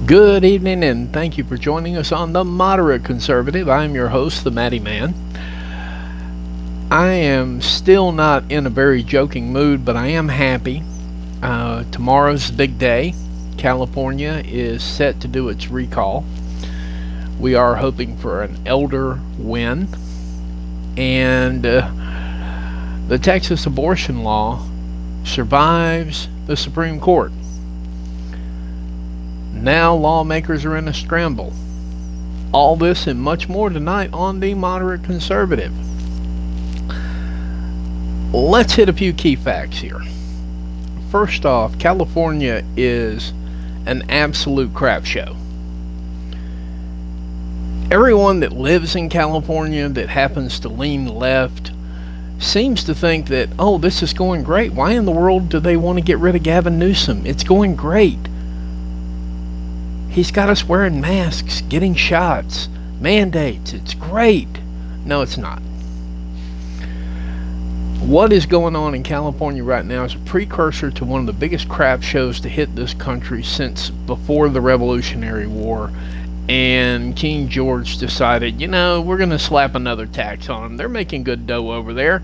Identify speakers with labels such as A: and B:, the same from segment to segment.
A: Good evening, and thank you for joining us on The Moderate Conservative. I'm your host, the Matty Man. I am still not in a very joking mood, but I am happy. Tomorrow's the big day. California is set to do its recall. We are hoping for an elder win, and the Texas abortion law survives the Supreme Court. Now lawmakers are in a scramble. All this and much more tonight on The Moderate Conservative. Let's hit a few key facts here. First off, California is an absolute crap show. Everyone that lives in California that happens to lean left seems to think that, oh, this is going great. Why in the world do they want to get rid of Gavin Newsom? It's going great. He's got us wearing masks, getting shots, mandates. It's great. No, it's not. What is going on in California right now is a precursor to one of the biggest crap shows to hit this country since before the Revolutionary War. And King George decided, we're going to slap another tax on them. They're making good dough over there.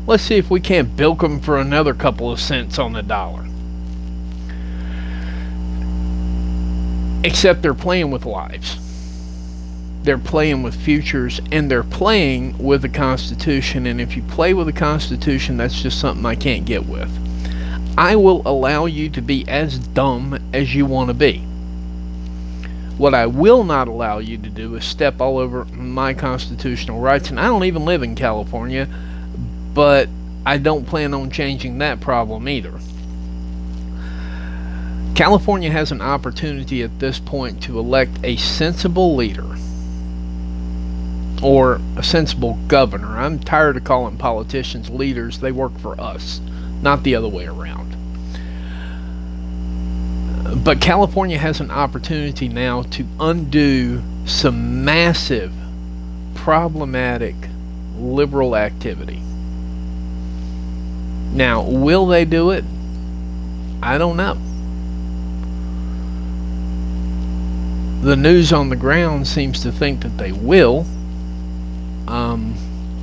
A: Let's see if we can't bilk them for another couple of cents on the dollar. Except they're playing with lives. They're playing with futures, and they're playing with the Constitution. And if you play with the Constitution, that's just something I can't get with. I will allow you to be as dumb as you want to be. What I will not allow you to do is step all over my constitutional rights. And I don't even live in California, but I don't plan on changing that problem either. California has an opportunity at this point to elect a sensible leader or a sensible governor. I'm tired of calling politicians leaders. They work for us, not the other way around. But California has an opportunity now to undo some massive, problematic liberal activity. Now, will they do it? I don't know. The news on the ground seems to think that they will.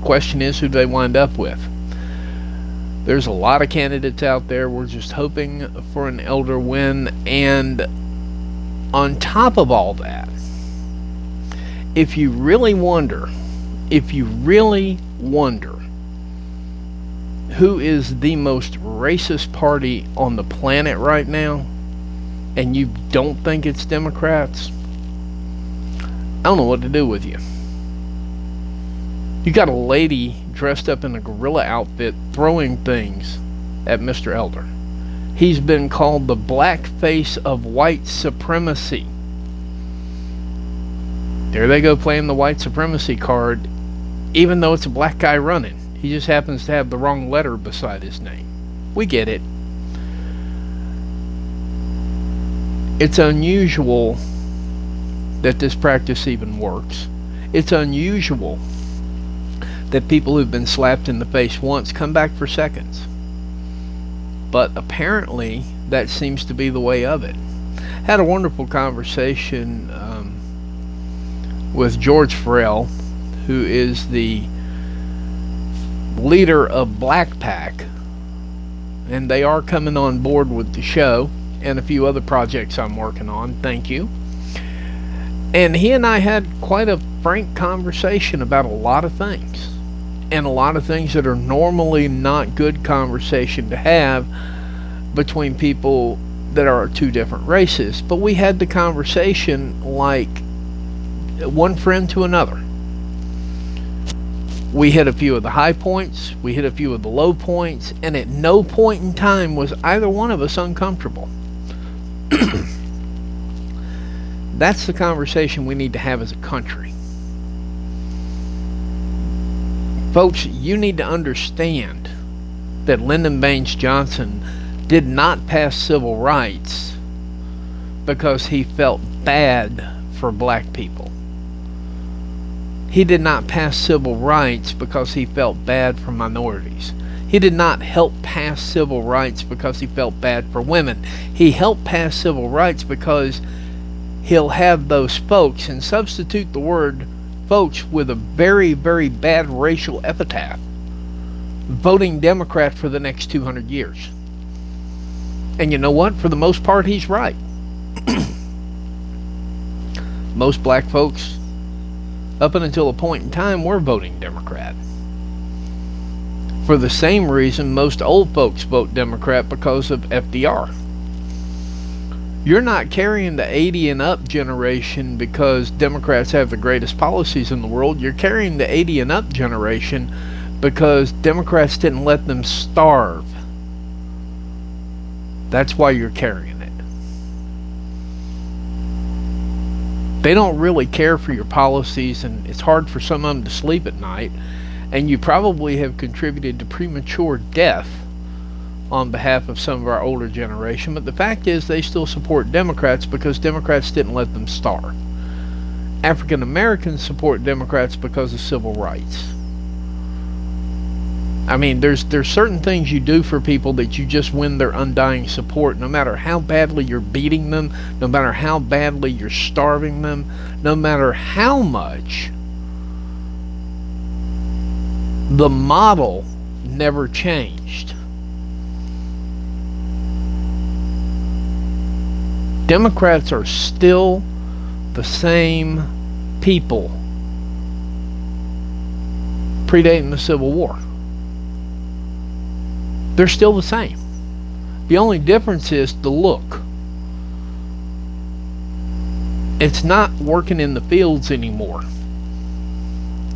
A: Question is, who do they wind up with? There's a lot of candidates out there. We're just hoping for an elder win. And on top of all that, if you really wonder who is the most racist party on the planet right now, and you don't think it's Democrats, I don't know what to do with you. You got a lady dressed up in a gorilla outfit throwing things at Mr. Elder. He's been called the black face of white supremacy. There they go, playing the white supremacy card, even though it's a black guy running. He just happens to have the wrong letter beside his name. We get it. It's unusual that this practice even works. It's unusual that people who've been slapped in the face once come back for seconds. But apparently that seems to be the way of it. Had a wonderful conversation with George Farrell, who is the leader of Black Pac, and they are coming on board with the show and a few other projects I'm working on. Thank you. And he and I had quite a frank conversation about a lot of things, and a lot of things that are normally not good conversation to have between people that are two different races. But we had the conversation like one friend to another. We hit a few of the high points, we hit a few of the low points, and at no point in time was either one of us uncomfortable. That's the conversation we need to have as a country. Folks, you need to understand that Lyndon Baines Johnson did not pass civil rights because he felt bad for black people. He did not pass civil rights because he felt bad for minorities. He did not help pass civil rights because he felt bad for women. He helped pass civil rights because he'll have those folks and substitute the word folks with a very, very bad racial epithet voting Democrat for the next 200 years. And you know what? For the most part, he's right. Most black folks, up until a point in time, were voting Democrat. For the same reason, most old folks vote Democrat, because of FDR. You're not carrying the 80 and up generation because Democrats have the greatest policies in the world. You're carrying the 80 and up generation because Democrats didn't let them starve. That's why you're carrying it. They don't really care for your policies, and it's hard for some of them to sleep at night. And you probably have contributed to premature death on behalf of some of our older generation. But the fact is, they still support Democrats because Democrats didn't let them starve. African Americans support Democrats because of civil rights. I mean, there's certain things you do for people that you just win their undying support, no matter how badly you're beating them, no matter how badly you're starving them, no matter how much. The model never changed. Democrats are still the same people predating the Civil War. They're still the same. The only difference is the look. It's not working in the fields anymore.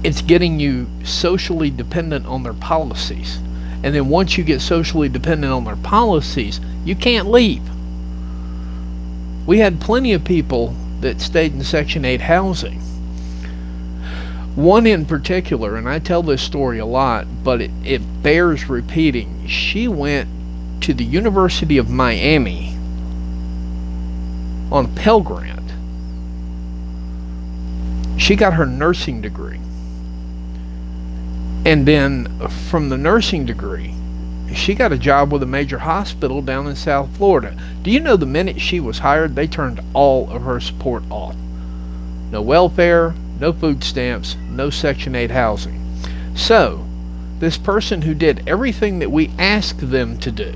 A: It's getting you socially dependent on their policies. And then once you get socially dependent on their policies, you can't leave. We had plenty of people that stayed in Section 8 housing. One in particular, and I tell this story a lot, but it bears repeating. She went to the University of Miami on a Pell Grant. She got her nursing degree. And then from the nursing degree, she got a job with a major hospital down in South Florida. Do you know the minute she was hired, they turned all of her support off? No welfare, no food stamps, no Section 8 housing. So, this person who did everything that we asked them to do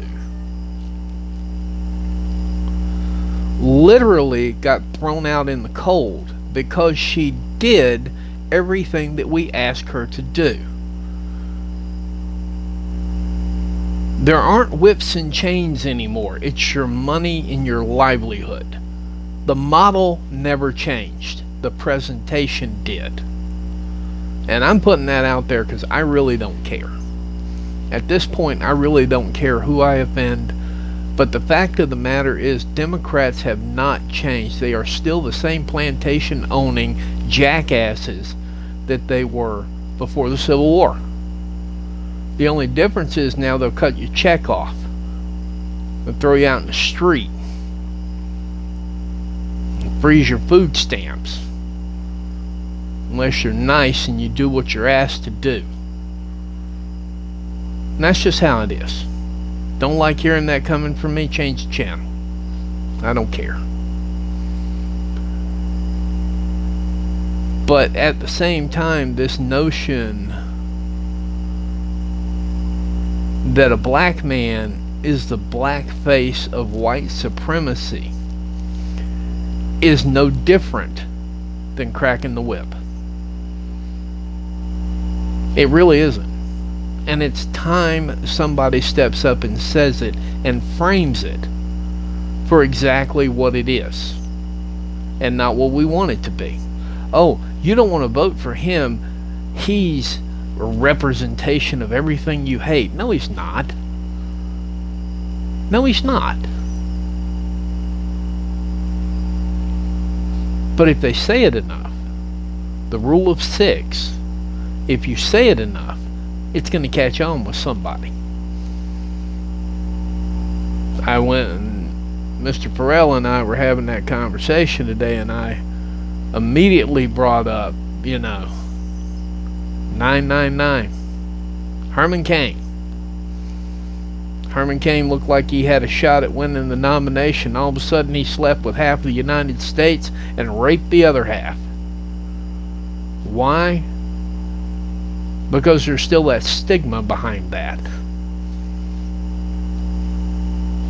A: literally got thrown out in the cold because she did everything that we asked her to do. There aren't whips and chains anymore. It's your money and your livelihood. The model never changed. The presentation did. And I'm putting that out there because I really don't care. At this point, I really don't care who I offend. But the fact of the matter is, Democrats have not changed. They are still the same plantation-owning jackasses that they were before the Civil War. The only difference is now they'll cut your check off. They'll throw you out in the street. Freeze your food stamps. Unless you're nice and you do what you're asked to do. And that's just how it is. Don't like hearing that coming from me? Change the channel. I don't care. But at the same time, this notion that a black man is the black face of white supremacy is no different than cracking the whip. It really isn't. And it's time somebody steps up and says it and frames it for exactly what it is and not what we want it to be. Oh, you don't want to vote for him. He's a representation of everything you hate. No, he's not. No, he's not. But if they say it enough, the rule of 6, if you say it enough, it's going to catch on with somebody. I went and Mr. Farrell and I were having that conversation today, and I immediately brought up, 999. Herman Cain. Herman Cain looked like he had a shot at winning the nomination. All of a sudden, he slept with half of the United States and raped the other half. Why? Because there's still that stigma behind that.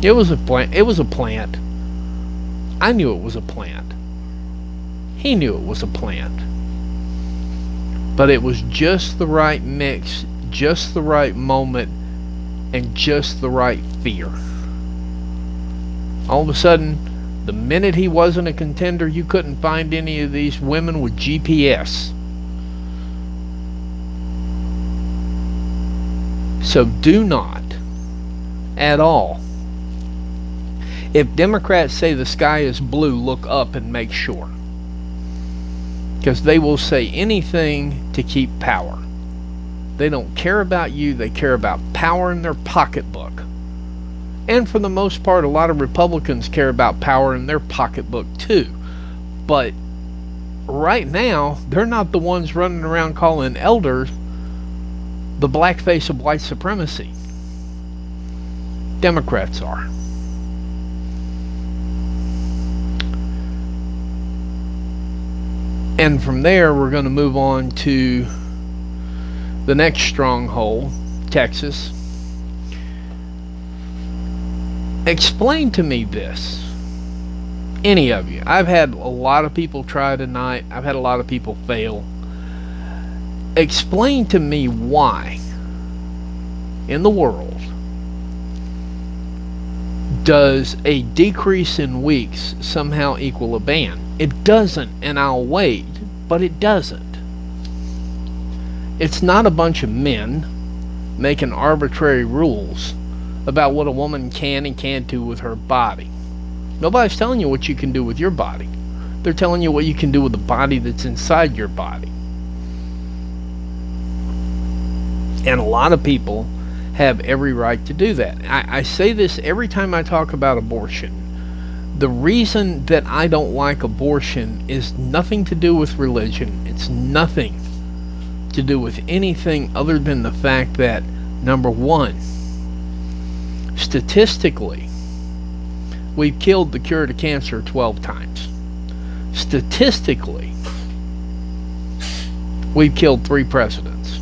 A: It was a plant. It was a plant. I knew it was a plant. He knew it was a plant. But it was just the right mix, just the right moment, and just the right fear. All of a sudden, the minute he wasn't a contender, you couldn't find any of these women with GPS. So do not, at all, if Democrats say the sky is blue, look up and make sure. Because they will say anything to keep power. They don't care about you, they care about power in their pocketbook. And for the most part, a lot of Republicans care about power in their pocketbook too. But right now, they're not the ones running around calling elders the blackface of white supremacy. Democrats are. And from there, we're going to move on to the next stronghold, Texas. Explain to me this. Any of you. I've had a lot of people try tonight. I've had a lot of people fail. Explain to me why in the world does a decrease in weeks somehow equal a ban? It doesn't, and I'll wait, but it doesn't. It's not a bunch of men making arbitrary rules about what a woman can and can't do with her body. Nobody's telling you what you can do with your body. They're telling you what you can do with the body that's inside your body. And a lot of people have every right to do that. I say this every time I talk about abortion. The reason that I don't like abortion is nothing to do with religion. It's nothing to do with anything other than the fact that, number one, statistically, we've killed the cure to cancer 12 times. Statistically, we've killed 3 presidents.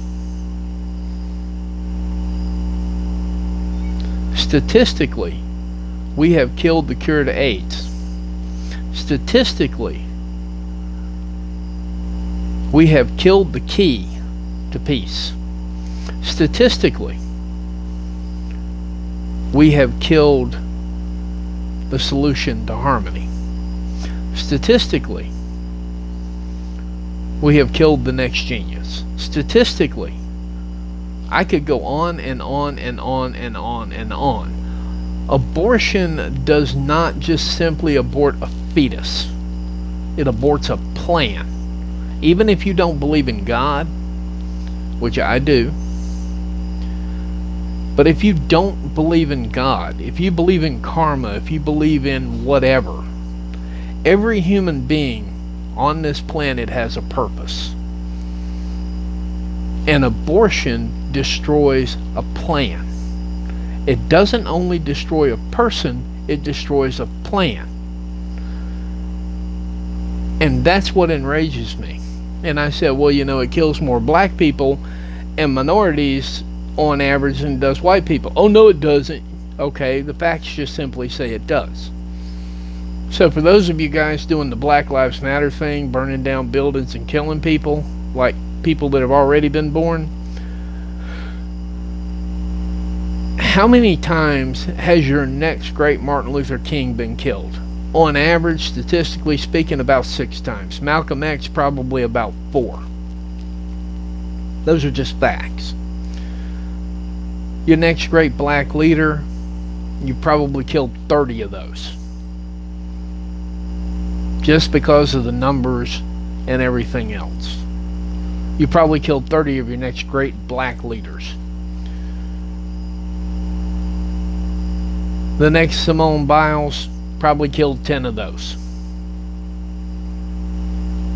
A: Statistically, we have killed the cure to AIDS. Statistically, we have killed the key to peace. Statistically, we have killed the solution to harmony. Statistically, we have killed the next genius. Statistically, I could go on and on and on and on and on. Abortion does not just simply abort a fetus. It aborts a plan. Even if you don't believe in God, which I do, but if you don't believe in God, if you believe in karma, if you believe in whatever, every human being on this planet has a purpose. And abortion destroys a plan. It doesn't only destroy a person, it destroys a plan. And that's what enrages me. And I said, well, you know, it kills more black people and minorities on average than it does white people. Oh, no, it doesn't. Okay, the facts just simply say it does. So for those of you guys doing the Black Lives Matter thing, burning down buildings and killing people, like people that have already been born, how many times has your next great Martin Luther King been killed? On average, statistically speaking, about 6 times. Malcolm X probably about 4. Those are just facts. Your next great black leader, you probably killed 30 of those. Just because of the numbers and everything else. You probably killed 30 of your next great black leaders. The next Simone Biles probably killed 10 of those.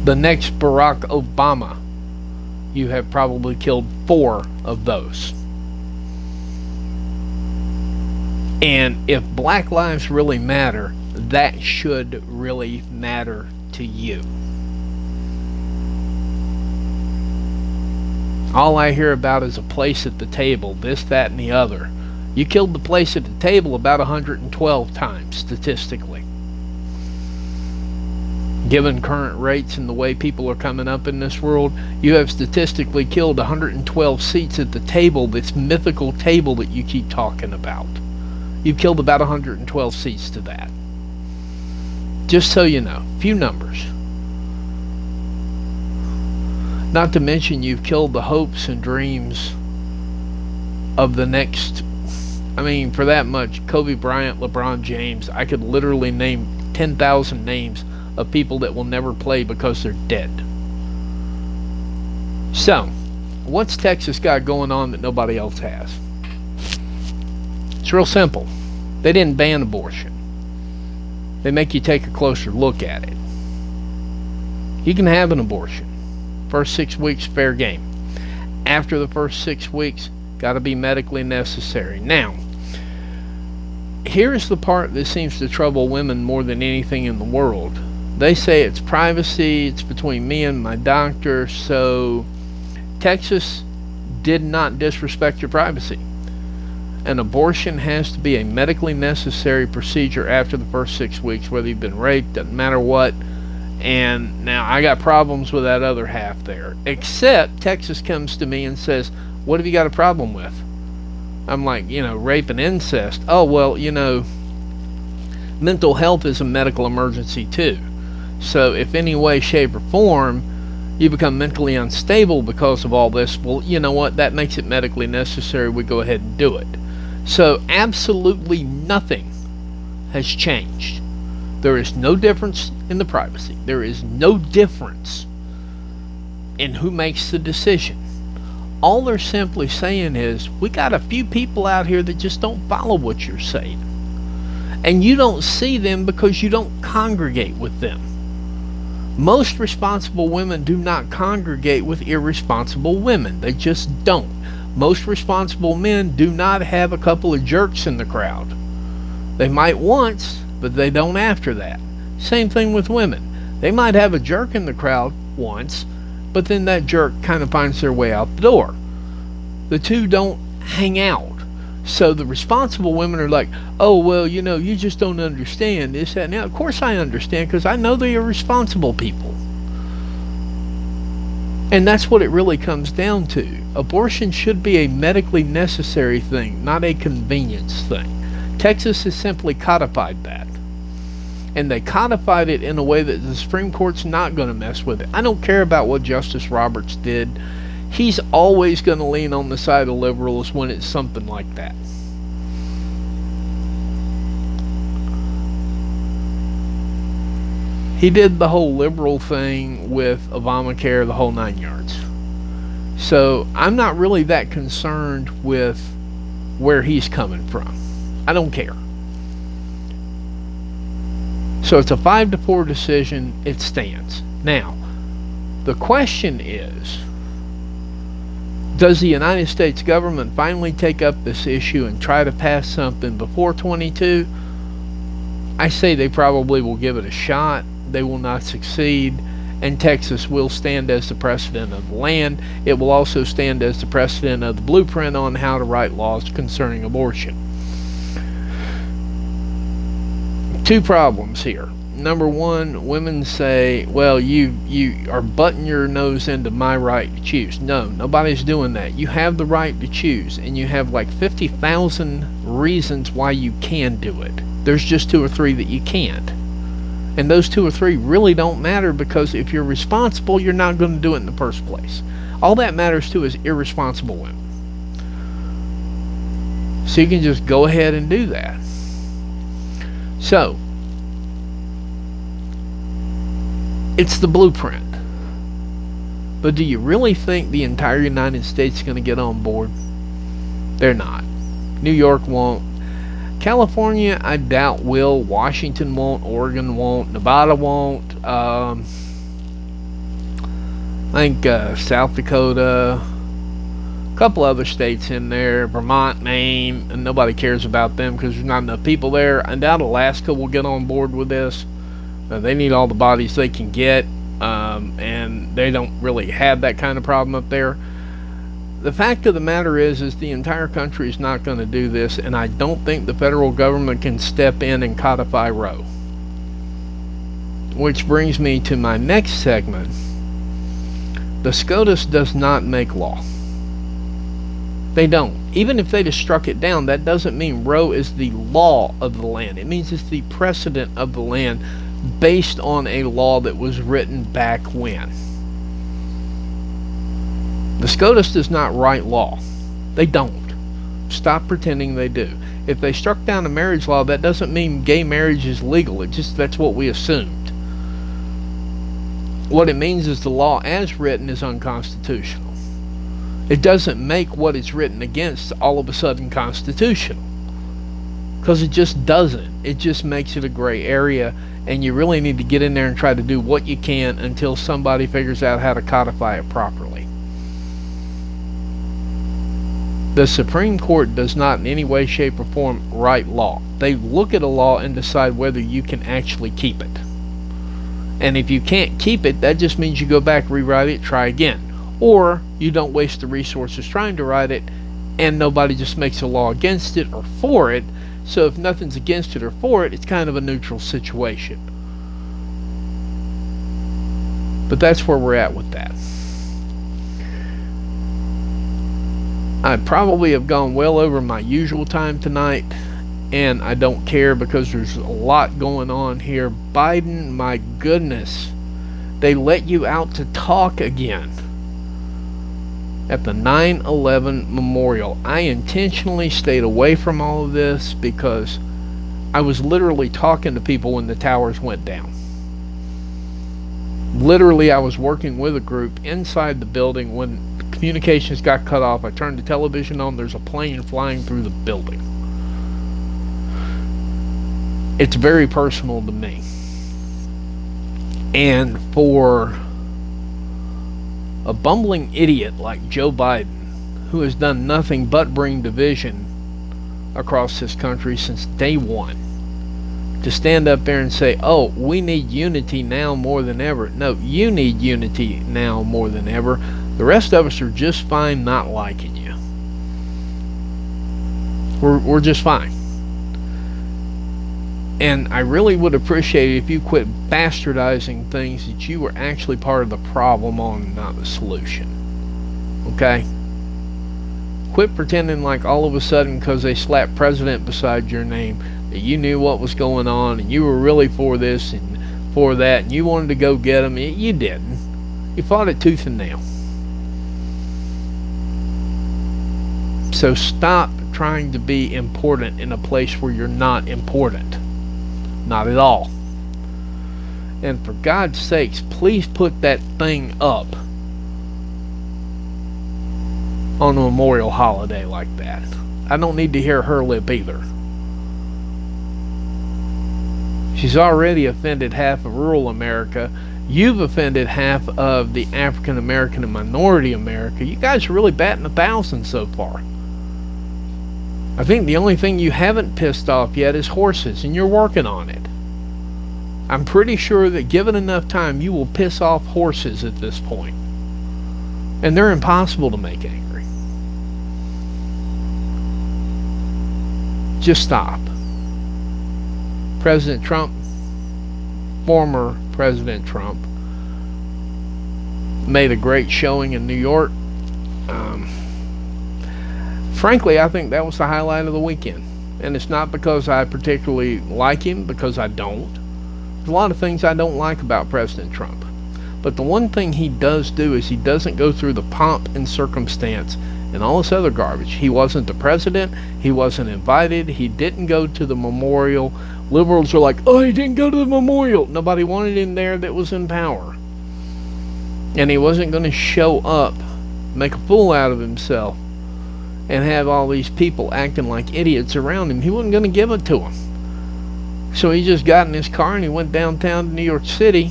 A: The next Barack Obama, you have probably killed 4 of those. And if black lives really matter, that should really matter to you. All I hear about is a place at the table, this, that, and the other. You killed the place at the table about 112 times, statistically. Given current rates and the way people are coming up in this world, you have statistically killed 112 seats at the table, this mythical table that you keep talking about. You've killed about 112 seats to that. Just so you know, few numbers. Not to mention you've killed the hopes and dreams of the next, for that much, Kobe Bryant, LeBron James, I could literally name 10,000 names of people that will never play because they're dead. So, what's Texas got going on that nobody else has? It's real simple. They didn't ban abortion. They make you take a closer look at it. You can have an abortion. First 6 weeks, fair game. After the first 6 weeks, got to be medically necessary. Now, here's the part that seems to trouble women more than anything in the world. They say it's privacy, it's between me and my doctor, so Texas did not disrespect your privacy. An abortion has to be a medically necessary procedure after the first 6 weeks, whether you've been raped, doesn't matter what. And now I got problems with that other half there. Except Texas comes to me and says, what have you got a problem with? I'm like, rape and incest. Oh, well, mental health is a medical emergency too. So if any way, shape, or form you become mentally unstable because of all this, well, you know what? That makes it medically necessary. We go ahead and do it. So absolutely nothing has changed. There is no difference in the privacy. There is no difference in who makes the decision. All they're simply saying is, we got a few people out here that just don't follow what you're saying. And you don't see them because you don't congregate with them. Most responsible women do not congregate with irresponsible women. They just don't. Most responsible men do not have a couple of jerks in the crowd. They might once, but they don't after that. Same thing with women. They might have a jerk in the crowd once, but then that jerk kind of finds their way out the door. The two don't hang out. So the responsible women are like, oh, well, you just don't understand this, that, and that. Of course I understand, because I know they are responsible people. And that's what it really comes down to. Abortion should be a medically necessary thing, not a convenience thing. Texas has simply codified that. And they codified it in a way that the Supreme Court's not going to mess with it. I don't care about what Justice Roberts did. He's always going to lean on the side of liberals when it's something like that. He did the whole liberal thing with Obamacare, the whole 9 yards. So I'm not really that concerned with where he's coming from. I don't care. So it's a 5-4 decision. It stands. Now, the question is, does the United States government finally take up this issue and try to pass something before 22? I say they probably will give it a shot. They will not succeed. And Texas will stand as the precedent of the land. It will also stand as the precedent of the blueprint on how to write laws concerning abortion. Two problems here. Number one, women say, well, you are butting your nose into my right to choose. No, nobody's doing that. You have the right to choose, and you have like 50,000 reasons why you can do it. There's just 2 or 3 that you can't. And those 2 or 3 really don't matter, because if you're responsible, you're not going to do it in the first place. All that matters to is irresponsible women. So you can just go ahead and do that. So, it's the blueprint. But do you really think the entire United States is going to get on board? They're not. New York won't. California, I doubt will. Washington won't. Oregon won't. Nevada won't. I think South Dakota, couple other states in there, Vermont, Maine, and nobody cares about them because there's not enough people there. I doubt Alaska will get on board with this. They need all the bodies they can get, and they don't really have that kind of problem up there. The fact of the matter is the entire country is not going to do this, and I don't think the federal government can step in and codify Roe. Which brings me to my next segment. The SCOTUS does not make law. They don't. Even if they just struck it down, that doesn't mean Roe is the law of the land. It means it's the precedent of the land based on a law that was written back when. The SCOTUS does not write law. They don't. Stop pretending they do. If they struck down a marriage law, that doesn't mean gay marriage is legal. That's what we assumed. What it means is the law as written is unconstitutional. It doesn't make what it's written against all of a sudden constitutional. Because it just doesn't. It just makes it a gray area, and you really need to get in there and try to do what you can until somebody figures out how to codify it properly. The Supreme Court does not in any way, shape, or form write law. They look at a law and decide whether you can actually keep it. And if you can't keep it, that just means you go back, rewrite it, try again. Or you don't waste the resources trying to write it, and nobody just makes a law against it or for it. So if nothing's against it or for it, it's kind of a neutral situation. But that's where we're at with that. I probably have gone well over my usual time tonight, and I don't care because there's a lot going on here. Biden, my goodness, they let you out to talk again at the 9/11 memorial. I intentionally stayed away from all of this because I was literally talking to people when the towers went down. Literally, I was working with a group inside the building when communications got cut off. I turned the television on. There's a plane flying through the building. It's very personal to me. And for a bumbling idiot like Joe Biden, who has done nothing but bring division across this country since day one, to stand up there and say, oh, we need unity now more than ever. No, you need unity now more than ever. The rest of us are just fine not liking you. We're just fine. And I really would appreciate it if you quit bastardizing things that you were actually part of the problem on, not the solution. Okay? Quit pretending like all of a sudden because they slapped president beside your name that you knew what was going on and you were really for this and for that and you wanted to go get them. You didn't. You fought it tooth and nail. So stop trying to be important in a place where you're not important. Not at all. And for God's sakes, please put that thing up on a memorial holiday like that. I don't need to hear her lip either. She's already offended half of rural America. You've offended half of the African American and minority America. You guys are really batting 1,000 so far. I think the only thing you haven't pissed off yet is horses, and you're working on it. I'm pretty sure that given enough time, you will piss off horses at this point. And they're impossible to make angry. Just stop. President Trump, former President Trump, made a great showing in New York. Frankly, I think that was the highlight of the weekend. And it's not because I particularly like him, because I don't. There's a lot of things I don't like about President Trump. But the one thing he does do is he doesn't go through the pomp and circumstance and all this other garbage. He wasn't the president. He wasn't invited. He didn't go to the memorial. Liberals are like, oh, he didn't go to the memorial. Nobody wanted him there that was in power. And he wasn't going to show up, make a fool out of himself, and have all these people acting like idiots around him. He wasn't going to give it to them. So he just got in his car and he went downtown to New York City,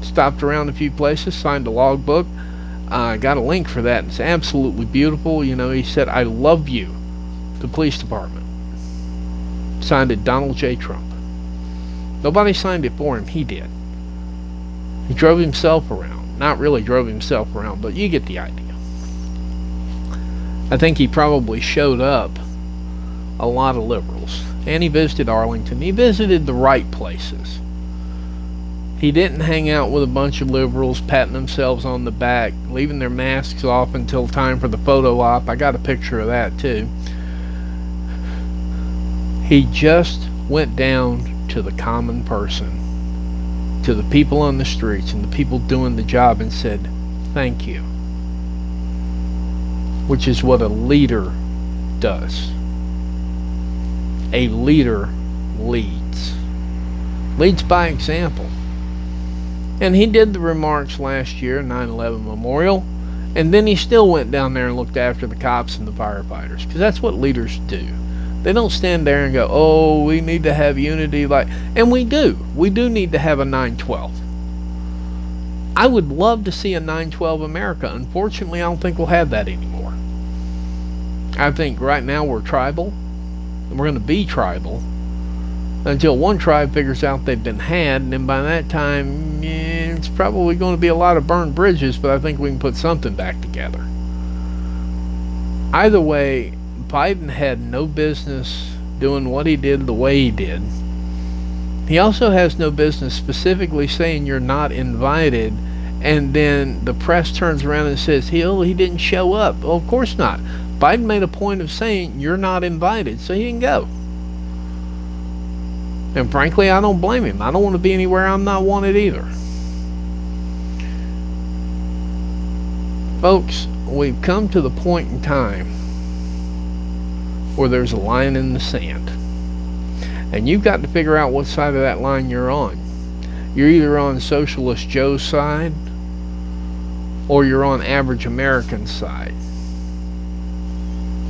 A: stopped around a few places, signed a logbook, I got a link for that. It's absolutely beautiful. You know, he said, "I love you," the police department. Signed it, Donald J. Trump. Nobody signed it for him. He did. He drove himself around. Not really drove himself around, but you get the idea. I think he probably showed up a lot of liberals. And he visited Arlington. He visited the right places. He didn't hang out with a bunch of liberals patting themselves on the back, leaving their masks off until time for the photo op. I got a picture of that too. He just went down to the common person, to the people on the streets and the people doing the job, and said, "Thank you." Which is what a leader does. A leader leads. Leads by example. And he did the remarks last year, 9/11 Memorial, and then he still went down there and looked after the cops and the firefighters, because that's what leaders do. They don't stand there and go, "Oh, we need to have unity," and we do. We do need to have a 9/12. I would love to see a 9/12 America. Unfortunately, I don't think we'll have that anymore. I think right now we're tribal, and we're going to be tribal until one tribe figures out they've been had, and then by that time, it's probably going to be a lot of burned bridges, but I think we can put something back together. Either way, Biden had no business doing what he did the way he did. He also has no business specifically saying you're not invited, and then the press turns around and says, he didn't show up. Well, of course not. Biden made a point of saying you're not invited, so he didn't go. And frankly, I don't blame him. I don't want to be anywhere I'm not wanted either. Folks, we've come to the point in time where there's a line in the sand. And you've got to figure out what side of that line you're on. You're either on Socialist Joe's side or you're on Average American's side.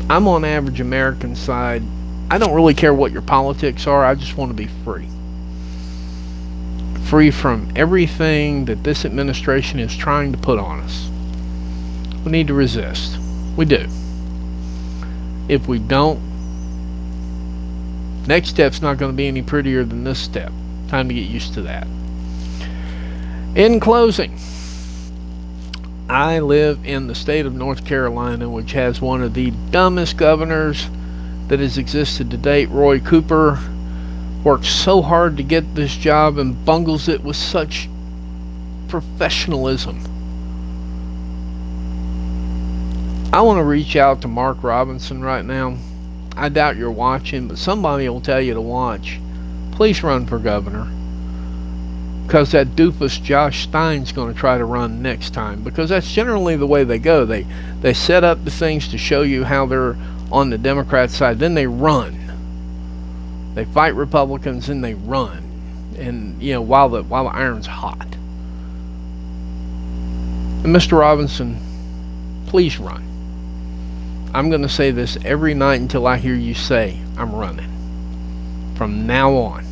A: I'm on Average American's side. I don't really care what your politics are. I just want to be free. Free from everything that this administration is trying to put on us. We need to resist. We do. If we don't, next step's not going to be any prettier than this step. Time to get used to that. In closing, I live in the state of North Carolina, which has one of the dumbest governors that has existed to date. Roy Cooper works so hard to get this job and bungles it with such professionalism. I want to reach out to Mark Robinson right now. I doubt you're watching, but somebody will tell you to watch. Please run for governor. Because that doofus Josh Stein's going to try to run next time. Because that's generally the way they go. They set up the things to show you how they're on the Democrat side. Then they run. They fight Republicans and they run. And, you know, while the iron's hot. And Mr. Robinson, please run. I'm going to say this every night until I hear you say, "I'm running." From now on.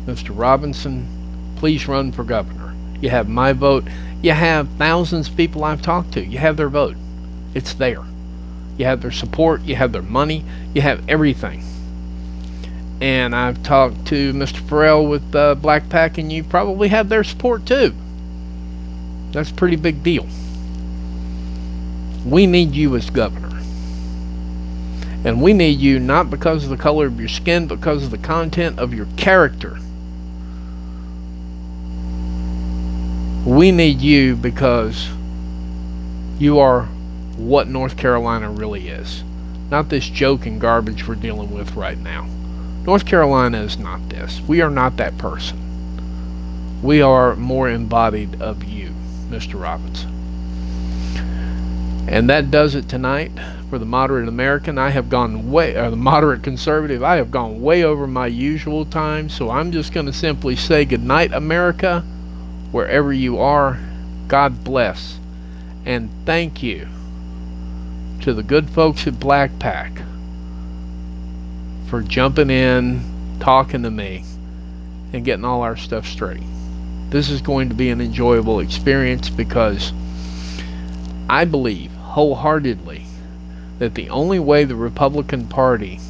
A: Mr. Robinson, please run for governor. You have my vote. You have thousands of people I've talked to. You have their vote. It's there. You have their support. You have their money. You have everything. And I've talked to Mr. Farrell with Black Pack, and you probably have their support too. That's a pretty big deal. We need you as governor. And we need you not because of the color of your skin, but because of the content of your character. We need you because you are what North Carolina really is. Not this joke and garbage we're dealing with right now. North Carolina is not this. We are not that person. We are more embodied of you, Mr. Robinson. And that does it tonight for the Moderate American. I have gone the Moderate Conservative. I have gone way over my usual time, so I'm just going to simply say good night, America, wherever you are. God bless, and thank you to the good folks at Black Pack for jumping in, talking to me, and getting all our stuff straight. This is going to be an enjoyable experience because I believe wholeheartedly that the only way the Republican Party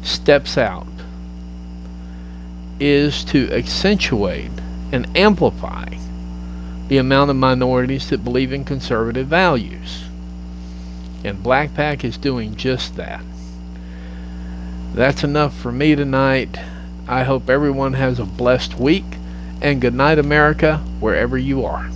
A: steps out is to accentuate and amplify the amount of minorities that believe in conservative values. And BlackPack is doing just that. That's enough for me tonight. I hope everyone has a blessed week, and good night, America, wherever you are.